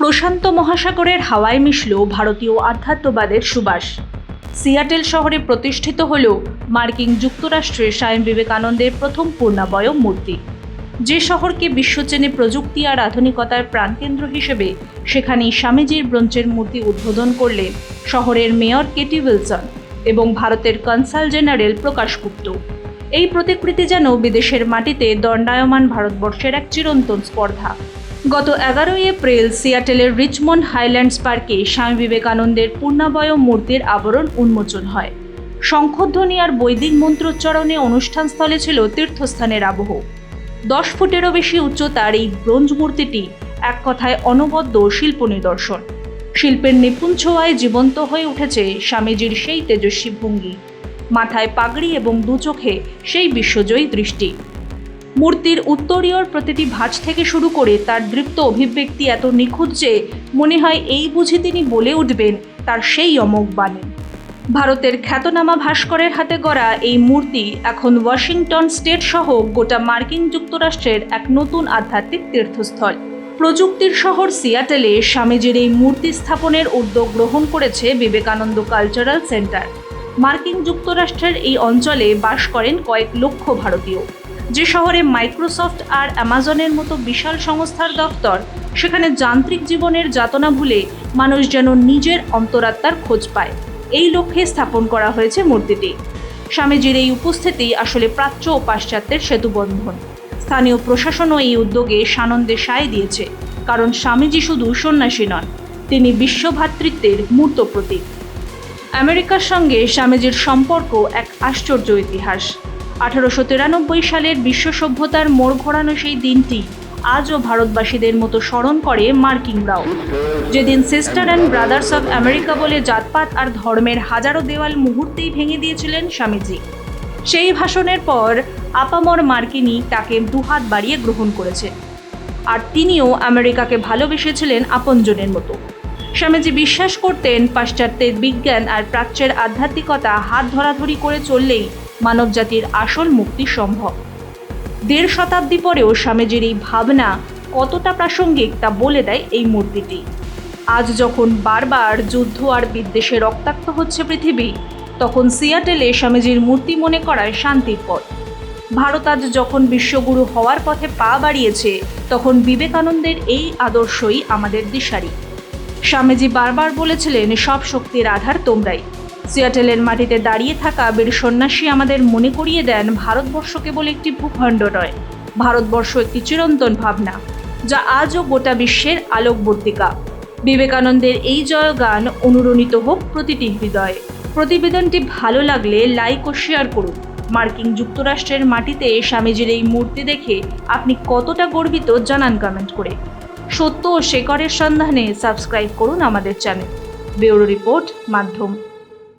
প্রশান্ত মহাসাগরের হাওয়ায় মিশল ভারতীয় আধ্যাত্মবাদের সুবাস। সিয়াটেল শহরে প্রতিষ্ঠিত হল মার্কিন যুক্তরাষ্ট্রের স্বামী বিবেকানন্দের প্রথম পূর্ণাবয়ব মূর্তি। যে শহরকে বিশ্বচেনে প্রযুক্তি আর আধুনিকতার প্রাণকেন্দ্র হিসেবে, সেখানেই স্বামীজির ব্রোঞ্জের মূর্তি উদ্বোধন করলেন শহরের মেয়র কেটি উইলসন এবং ভারতের কনসাল জেনারেল প্রকাশ গুপ্ত। এই প্রতিকৃতি যেন বিদেশের মাটিতে দণ্ডায়মান ভারতবর্ষের এক চিরন্তন স্পর্ধা। গত 11 এপ্রিল সিয়াটেলের রিচমন্ড হাইল্যান্ডস পার্কে স্বামী বিবেকানন্দের পূর্ণাবয়ব মূর্তির আবরণ উন্মোচন হয়। শঙ্খধ্বনি আর বৈদিক মন্ত্রোচ্চারণে অনুষ্ঠানস্থলে ছিল তীর্থস্থানের আবহ। 10 ফুটেরও বেশি উচ্চতার এই ব্রোঞ্জ মূর্তিটি এক কথায় অনবদ্য শিল্প নিদর্শন। শিল্পের নিপুণ ছোঁয়ায় জীবন্ত হয়ে উঠেছে স্বামীজির সেই তেজস্বী ভঙ্গি, মাথায় পাগড়ি এবং দু চোখে সেই বিশ্বজয়ী দৃষ্টি। মূর্তির উত্তরীয়র প্রতিটি ভাঁজ থেকে শুরু করে তার দৃপ্ত অভিব্যক্তি এত নিখুঁত যে মনে হয় এই বুঝি তিনি বলে উঠবেন তার সেই অমোঘ বাণী। ভারতের খ্যাতনামা ভাস্করের হাতে গড়া এই মূর্তি এখন ওয়াশিংটন স্টেট সহ গোটা মার্কিন যুক্তরাষ্ট্রের এক নতুন আধ্যাত্মিক তীর্থস্থল। প্রযুক্তির শহর সিয়াটেলে স্বামীজির এই মূর্তি স্থাপনের উদ্যোগ গ্রহণ করেছে বিবেকানন্দ কালচারাল সেন্টার। মার্কিন যুক্তরাষ্ট্রের এই অঞ্চলে বাস করেন কয়েক লক্ষ ভারতীয়। যে শহরে মাইক্রোসফট আর অ্যামাজনের মতো বিশাল সংস্থার দফতর, সেখানে যান্ত্রিক জীবনের যাতনা ভুলে মানুষ যেন নিজের অন্তরাত্মার খোঁজ পায়, এই লক্ষ্যে স্থাপন করা হয়েছে মূর্তিটি। স্বামীজির এই উপস্থিতি আসলে প্রাচ্য ও পাশ্চাত্যের সেতুবন্ধন। স্থানীয় প্রশাসনও এই উদ্যোগে সানন্দে সায় দিয়েছে, কারণ স্বামীজি শুধু সন্ন্যাসী নন, তিনি বিশ্বভ্রাতৃত্বের মূর্ত প্রতীক। আমেরিকার সঙ্গে স্বামীজির সম্পর্ক এক আশ্চর্য ইতিহাস। 1893 সালের বিশ্ব সভ্যতার মোড় ঘোরানো সেই দিনটি আজও ভারতবাসীদের মতো স্মরণ করে মার্কিনরাও। যেদিন sister and brothers of America বলে জাতপাত আর ধর্মের হাজারো দেওয়াল মুহূর্তেই ভেঙে দিয়েছিলেন স্বামীজি। সেই ভাষণের পর আপামর মার্কিনী তাকে দুহাত বাড়িয়ে গ্রহণ করেছে, আর তিনিও আমেরিকাকে ভালোবেসেছিলেন আপনজনের মতো। স্বামীজি বিশ্বাস করতেন পাশ্চাত্যের বিজ্ঞান আর প্রাচ্যের আধ্যাত্মিকতা হাত ধরাধরি করে চললেই মানবজাতির আসল মুক্তি সম্ভব। 1.5 শতাব্দী পরেও স্বামীজির এই ভাবনা কতটা প্রাসঙ্গিক তা বলে দেয় এই মূর্তিটি। আজ যখন বারবার যুদ্ধ আর বিদ্বেষে রক্তাক্ত হচ্ছে পৃথিবী, তখন সিয়াটেলে স্বামীজির মূর্তি মনে করায় শান্তির পথ। ভারত আজ যখন বিশ্বগুরু হওয়ার পথে পা বাড়িয়েছে, তখন বিবেকানন্দের এই আদর্শই আমাদের দিশারি। স্বামীজি বারবার বলেছিলেন, সব শক্তির আধার তোমরাই। সিয়াটেলের মাটিতে দাঁড়িয়ে থাকা বীর সন্ন্যাসী আমাদের মনে করিয়ে দেন, ভারতবর্ষ কেবল একটি ভূখণ্ড নয়, ভারতবর্ষ একটি চিরন্তন ভাবনা, যা আজও গোটা বিশ্বের আলোকবর্তিকা। বিবেকানন্দের এই জয়গান অনুরণিত হোক প্রতিটি হৃদয়ে। প্রতিবেদনটি ভালো লাগলে লাইক ও শেয়ার করুন। মার্কিন যুক্তরাষ্ট্রের মাটিতে স্বামীজির এই মূর্তি দেখে আপনি কতটা গর্বিত জানান কমেন্ট করে। সত্য ও শেকড়ের সন্ধানে সাবস্ক্রাইব করুন আমাদের চ্যানেল। ব্যুরো রিপোর্ট, মাধ্যম।